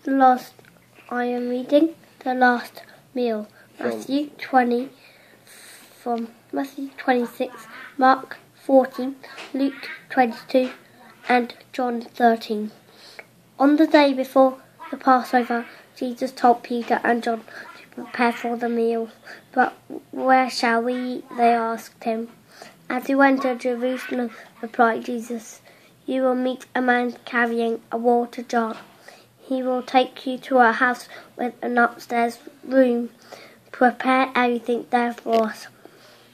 The last I am reading, the last meal. Matthew 20, from Matthew 26, Mark 14, Luke 22, and John 13. On the day before the Passover, Jesus told Peter and John to prepare for the meal. But where shall we eat? They asked him. As he went to Jerusalem, replied Jesus, you will meet a man carrying a water jar. He will take you to a house with an upstairs room. Prepare everything there for us.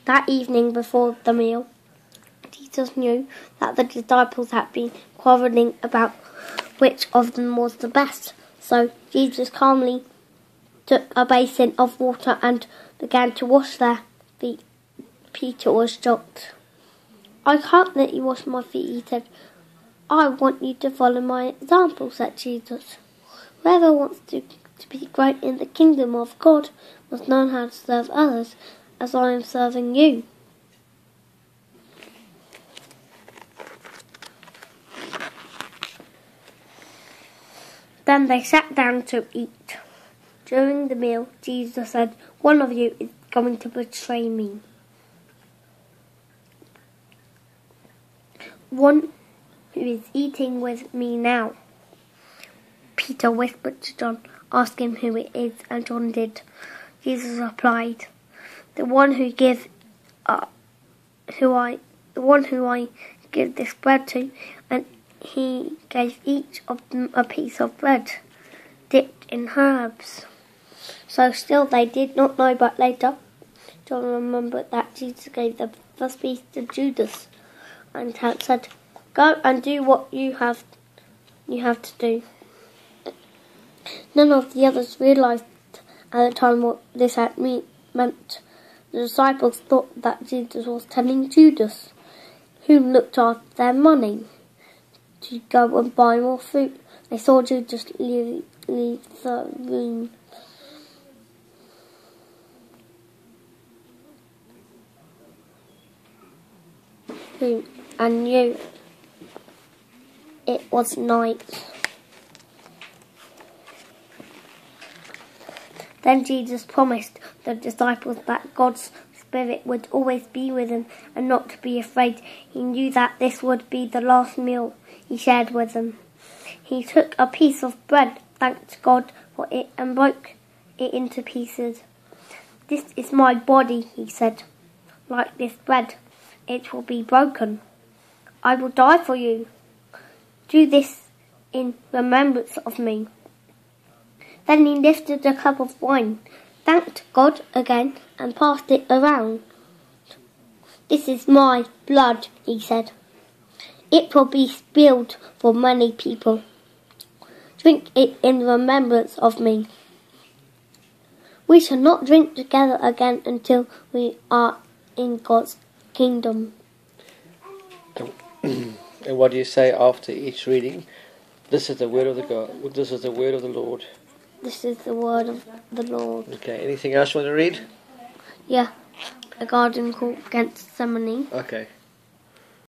That evening before the meal, Jesus knew that the disciples had been quarrelling about which of them was the best. So Jesus calmly took a basin of water and began to wash their feet. Peter was shocked. I can't let you wash my feet, he said. I want you to follow my example, said Jesus. Whoever wants to be great in the kingdom of God must learn how to serve others as I am serving you. Then they sat down to eat. During the meal, Jesus said, one of you is going to betray me. One who is eating with me now. Peter whispered to John, ask him who it is, and John did. Jesus replied, the one who I give this bread to, and he gave each of them a piece of bread, dipped in herbs. So still they did not know, but later John remembered that Jesus gave the first piece to Judas, and had said, go and do what you have to do. None of the others realized at the time what this had meant. The disciples thought that Jesus was telling Judas, who looked after their money, to go and buy more food. They saw Judas leave the room. And knew it was night. Then Jesus promised the disciples that God's Spirit would always be with them and not to be afraid. He knew that this would be the last meal he shared with them. He took a piece of bread, thanked God for it, and broke it into pieces. This is my body, he said. Like this bread, it will be broken. I will die for you. Do this in remembrance of me. Then he lifted a cup of wine, thanked God again, and passed it around. This is my blood, he said. It will be spilled for many people. Drink it in remembrance of me. We shall not drink together again until we are in God's kingdom. And what do you say after each reading? This is the word of the God. This is the word of the Lord. This is the word of the Lord. Okay, anything else you want to read? Yeah, a garden called Gethsemane. Okay.